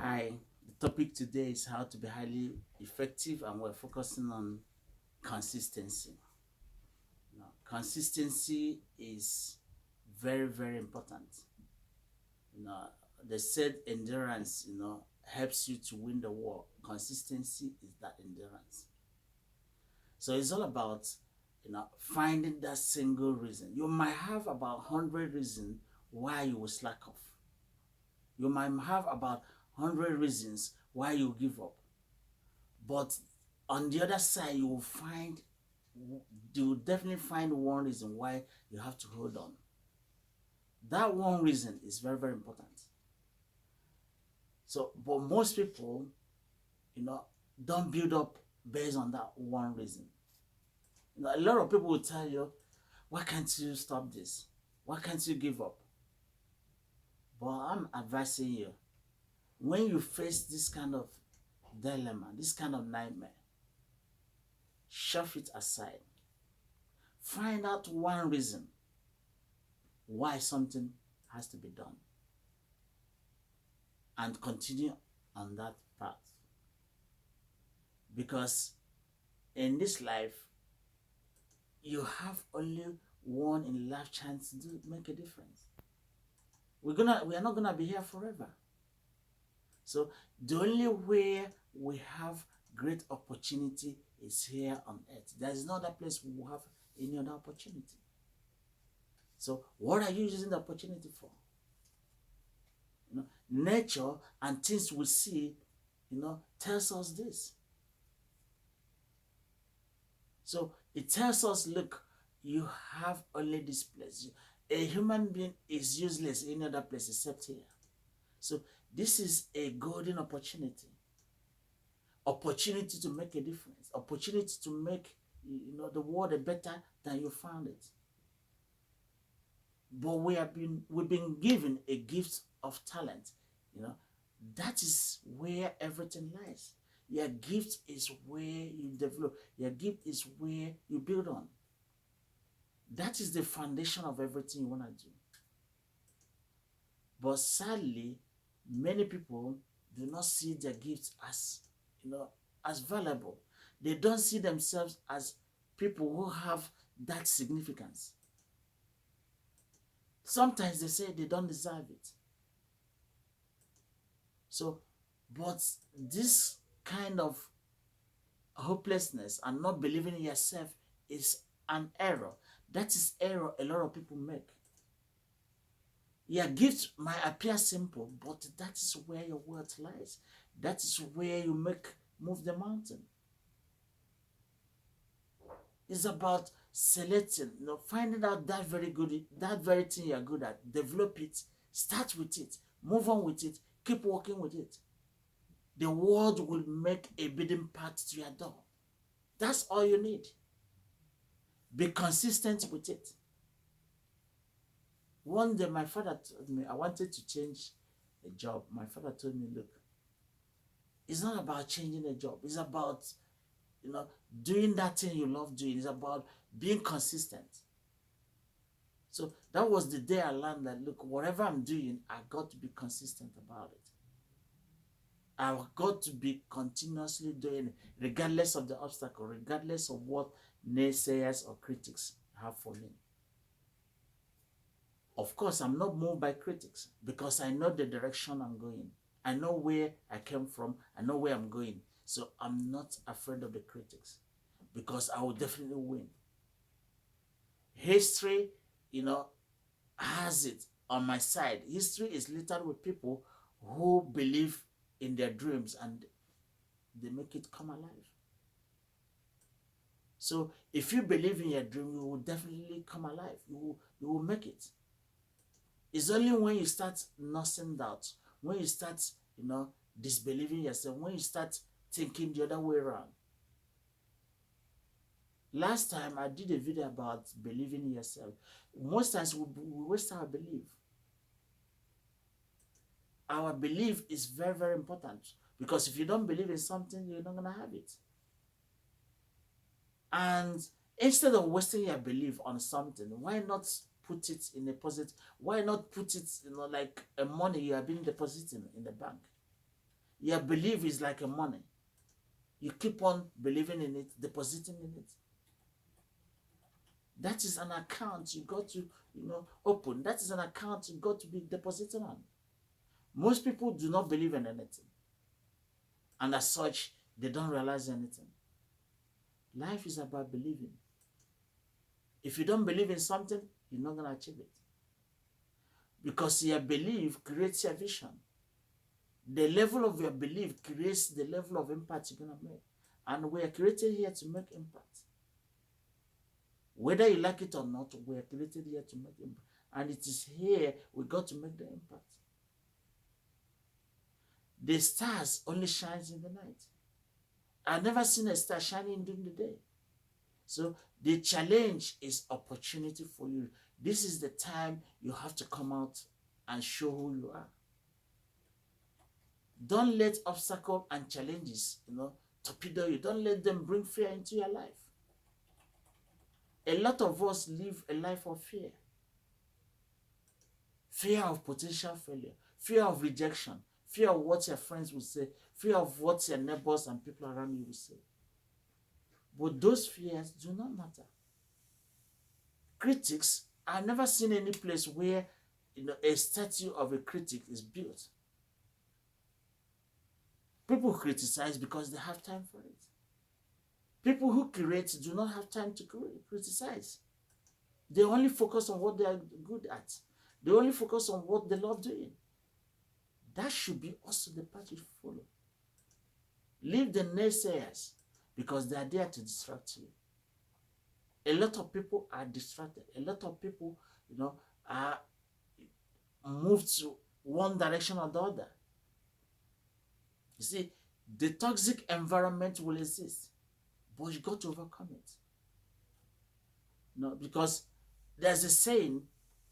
Hi, the topic today is how to be highly effective, and we're focusing on consistency. Consistency is very, very important. You know, they said endurance, helps you to win the war. Consistency is that endurance. So it's all about, finding that single reason. You might have about 100 reasons why you will slack off. You might have about 100 reasons why you give up. But on the other side, you will definitely find one reason why you have to hold on. That one reason is very, very important. So, but most people, you know, don't build up based on that one reason. A lot of people will tell you, why can't you stop this? Why can't you give up? But I'm advising you, when you face this kind of dilemma, this kind of nightmare, shove it aside. Find out one reason why something has to be done and continue on that path. Because in this life, you have only one in a life chance to make a difference. We are not gonna be here forever. So the only way we have great opportunity is here on earth. There is no other place we will have any other opportunity. So what are you using the opportunity for? Nature and things we see, tells us this. So it tells us, look, you have only this place. A human being is useless in any other place except here. So this is a golden opportunity. Opportunity to make a difference. Opportunity to make the world a better than you found it. But we've been given a gift of talent. That is where everything lies. Your gift is where you develop. Your gift is where you build on. That is the foundation of everything you want to do. But sadly, many people do not see their gifts as valuable. They don't see themselves as people who have that significance. Sometimes they say they don't deserve it. So, but this kind of hopelessness and not believing in yourself is an error. That is error a lot of people make. Your gift might appear simple, but that is where your worth lies. That is where you move the mountain. It's about selecting, finding out that very thing you're good at, develop it, start with it, move on with it, keep working with it. The world will make a bidding path to your door. That's all you need. Be consistent with it. One day my father told me I wanted to change a job. My father told me, look, it's not about changing a job. It's about, doing that thing you love doing. It's about being consistent. So that was the day I learned that, look, whatever I'm doing, I got to be consistent about it. I've got to be continuously doing it, regardless of the obstacle, regardless of what naysayers or critics have for me. Of course, I'm not moved by critics because I know the direction I'm going. I know where I came from. I know where I'm going. So I'm not afraid of the critics because I will definitely win. History, has it on my side. History is littered with people who believe in their dreams and they make it come alive. So if you believe in your dream, you will definitely come alive. You will make it. It's only when you start nursing doubt, when you start, disbelieving yourself, when you start thinking the other way around. Last time I did a video about believing in yourself. Most times we waste our belief. Our belief is very, very important because if you don't believe in something, you're not going to have it. And instead of wasting your belief on something, why not put it in a positive? Why not put it, like a money you are being depositing in the bank? Your belief is like a money. You keep on believing in it, depositing in it. That is an account you got to, open. That is an account you got to be depositing on. Most people do not believe in anything. And as such, they don't realize anything. Life is about believing. If you don't believe in something, you're not going to achieve it. Because your belief creates your vision. The level of your belief creates the level of impact you're going to make. And we are created here to make impact. Whether you like it or not, we are created here to make impact. And it is here we got to make the impact. The stars only shines in the night. I've never seen a star shining during the day. So the challenge is opportunity for you. This is the time you have to come out and show who you are. Don't let obstacles and challenges, torpedo you. Don't let them bring fear into your life. A lot of us live a life of fear. Fear of potential failure. Fear of rejection. Fear of what your friends will say. Fear of what your neighbors and people around you will say. But those fears do not matter. Critics, I've never seen any place where a statue of a critic is built. People criticize because they have time for it. People who create do not have time to criticize. They only focus on what they are good at. They only focus on what they love doing. That should be also the path you follow. Leave the naysayers because they are there to distract you. A lot of people are distracted. A lot of people, are moved to one direction or the other. You see, the toxic environment will exist, but you got to overcome it. Because there's a saying,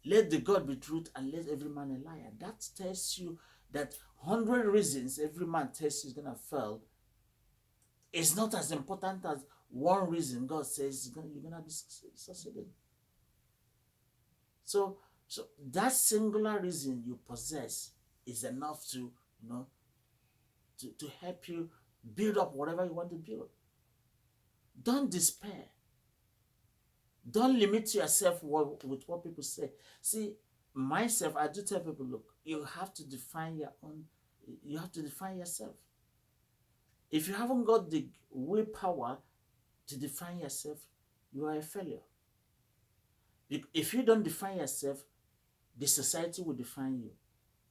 let the God be truth and let every man a liar. That tells you that 100 reasons every man tells you is going to fail is not as important as one reason God says you're going to be succeeding. So that singular reason you possess is enough to, to help you build up whatever you want to build. Don't despair. Don't limit yourself with what people say. See, myself, I do tell people, look, you have to define your own, you have to define yourself. If you haven't got the willpower to define yourself, you are a failure. If you don't define yourself, the society will define you.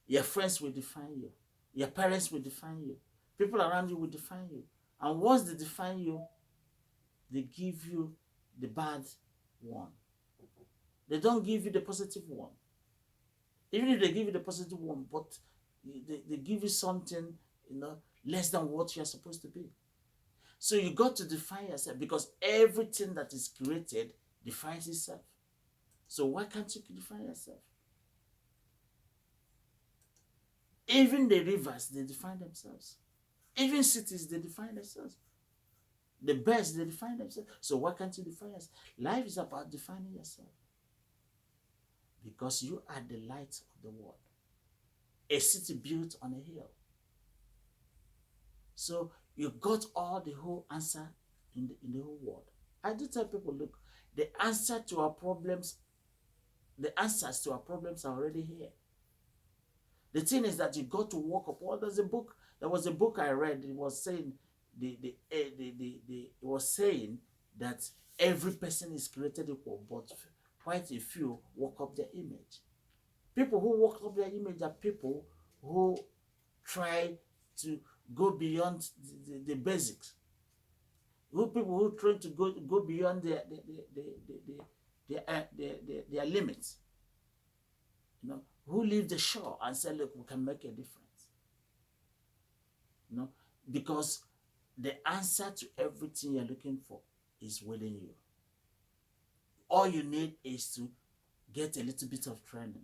Your friends will define you. Your parents will define you. People around you will define you. And once they define you, they give you the bad one. They don't give you the positive one. Even if they give you the positive one, but they give you something, less than what you're supposed to be. So you got to define yourself because everything that is created defines itself. So why can't you define yourself? Even the rivers, they define themselves. Even cities, they define themselves. The birds, they define themselves. So why can't you define yourself? Life is about defining yourself. Because you are the light of the world. A city built on a hill. So you got all the whole answer in the whole world. I do tell people, look, the answers to our problems are already here. The thing is that you got to walk up. Well, there was a book I read. It was saying it was saying that every person is created equal, but quite a few walk up their image. People who walk up their image are people who try to go beyond the basics. People who try to go beyond their limits. Who leave the shore and say, look, we can make a difference. Because the answer to everything you're looking for is within you. All you need is to get a little bit of training,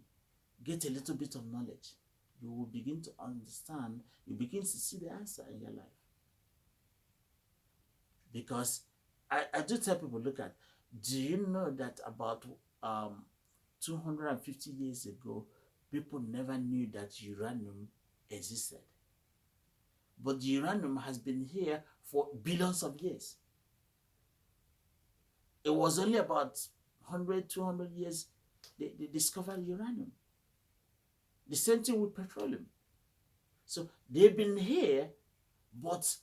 get a little bit of knowledge. You will begin to understand, you begin to see the answer in your life. Because I do tell people, look at, do you know that about 250 years ago, people never knew that uranium existed? but the uranium has been here for billions of years. It was only about 100, 200 years they discovered uranium. The same thing with petroleum. So they've been here, but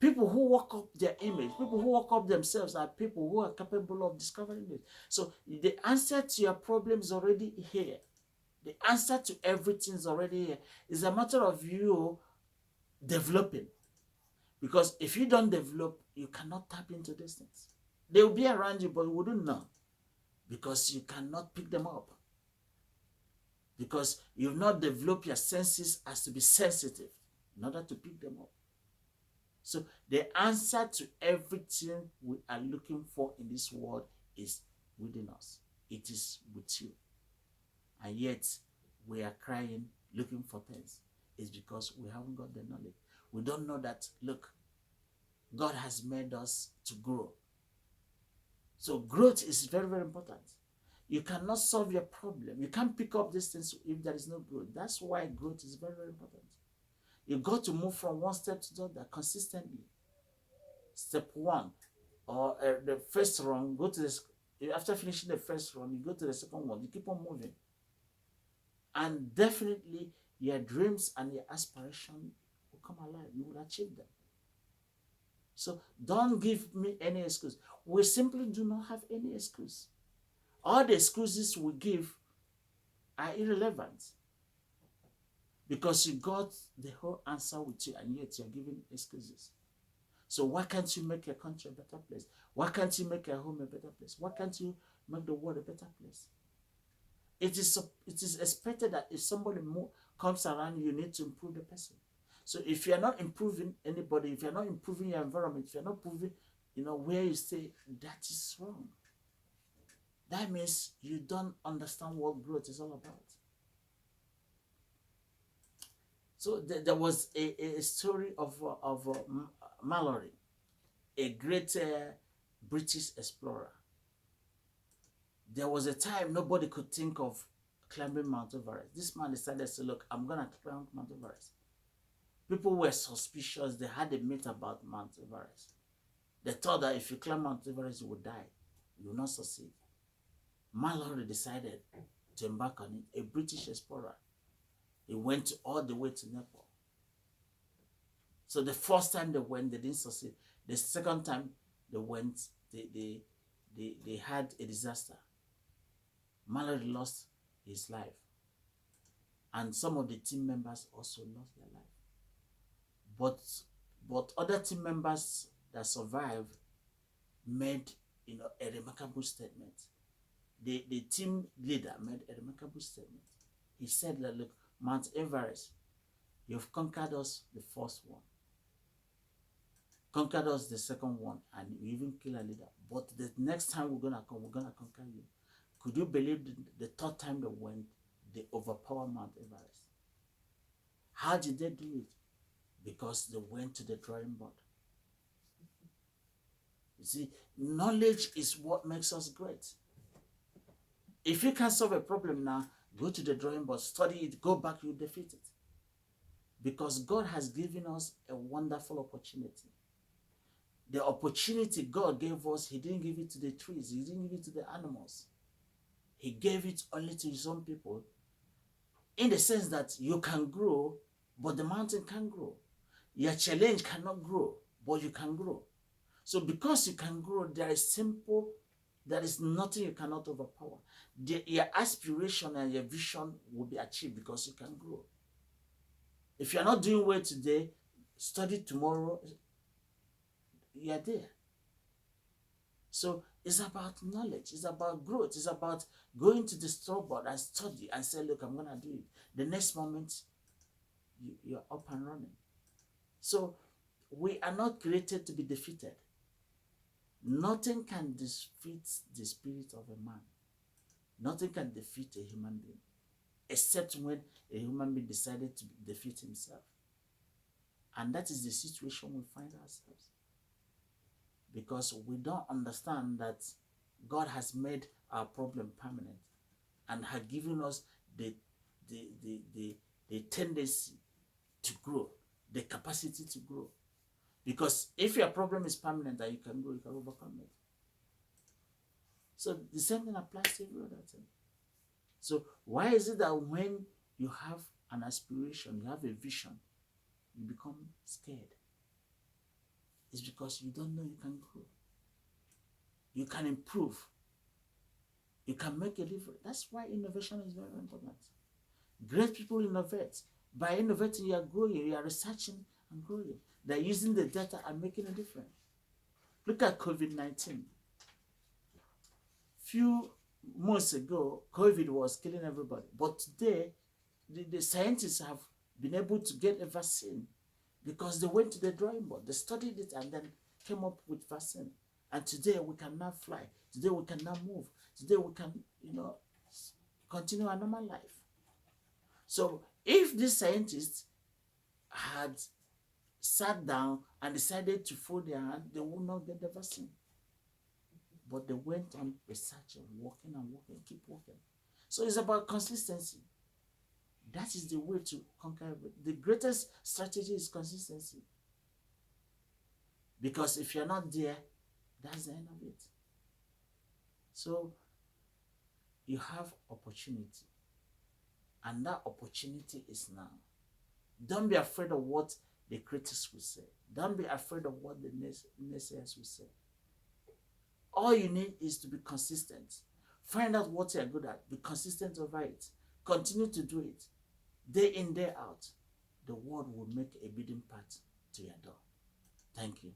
people who work up their image, people who work up themselves are people who are capable of discovering it. So the answer to your problem is already here. The answer to everything is already here. It's a matter of you developing. Because if you don't develop, you cannot tap into these things. They will be around you, but you wouldn't know. Because you cannot pick them up. Because you've not developed your senses as to be sensitive in order to pick them up. So the answer to everything we are looking for in this world is within us. It is with you. And yet we are crying, looking for things. It's because we haven't got the knowledge. We don't know that, look, God has made us to grow. So growth is very, very important. You cannot solve your problem. You can't pick up these things if there is no growth. That's why growth is very, very important. You've got to move from one step to the other consistently. Step one, or the first run, go to this. After finishing the first run, you go to the second one. You keep on moving. And definitely, your dreams and your aspirations will come alive. You will achieve them. So don't give me any excuse. We simply do not have any excuse. All the excuses we give are irrelevant. Because you got the whole answer with you, and yet you're giving excuses. So why can't you make your country a better place? Why can't you make your home a better place? Why can't you make the world a better place? It is expected that if somebody comes around, you need to improve the person. So if you're not improving anybody, if you're not improving your environment, if you're not improving, where you stay, that is wrong. That means you don't understand what growth is all about. So there was a story of Mallory, a great British explorer. There was a time nobody could think of climbing Mount Everest. This man decided to say, look, I'm going to climb Mount Everest. People were suspicious. They had a myth about Mount Everest. They thought that if you climb Mount Everest, you would die. You will not succeed. Mallory decided to embark on it, a British explorer. He went all the way to Nepal. So the first time they went, they didn't succeed. The second time they went, they had a disaster. Mallory lost his life. And some of the team members also lost their life. But other team members that survived made a remarkable statement. The team leader made a remarkable statement. He said that, look, Mount Everest, you've conquered us the first one. Conquered us the second one, and you even killed a leader. But the next time we're gonna conquer you. Could you believe the third time they went, they overpowered Mount Everest? How did they do it? Because they went to the drawing board. You see, knowledge is what makes us great. If you can't solve a problem now, go to the drawing board, study it, go back, you defeat it. Because God has given us a wonderful opportunity. The opportunity God gave us, He didn't give it to the trees, He didn't give it to the animals. He gave it only to His own people, in the sense that you can grow, but the mountain can't grow. Your challenge cannot grow, but you can grow. So because you can grow, there is nothing you cannot overpower. Your aspiration and your vision will be achieved because you can grow. If you're not doing well today, study tomorrow, you're there. So it's about knowledge, it's about growth, it's about going to the store and study and say, look, I'm going to do it. The next moment, you're up and running. So we are not created to be defeated. Nothing can defeat the spirit of a man. Nothing can defeat a human being, except when a human being decided to defeat himself. And that is the situation we find ourselves. Because we don't understand that God has made our problem permanent and has given us the tendency to grow. the capacity to grow. Because if your problem is permanent and you can grow, you can overcome it. So the same thing applies to every other thing. So why is it that when you have an aspiration, you have a vision, you become scared? It's because you don't know you can grow. You can improve. You can make a difference. That's why innovation is very important. Great people innovate. By innovating, you are growing, you are researching and growing. They're using the data and making a difference. Look at COVID-19. Few months ago, COVID was killing everybody. But today, the scientists have been able to get a vaccine because they went to the drawing board. They studied it and then came up with vaccine. And today we can now fly. Today we can now move. Today we can, continue our normal life. So if these scientists had sat down and decided to fold their hand, they would not get the vaccine. But they went on researching, working and working, keep working. So it's about consistency. That is the way to conquer everything. The greatest strategy is consistency. Because if you're not there, that's the end of it. So you have opportunity. And that opportunity is now. Don't be afraid of what the critics will say. Don't be afraid of what the naysayers will say. All you need is to be consistent. Find out what you're good at. Be consistent over it. Continue to do it. Day in, day out. The world will make a beating path to your door. Thank you.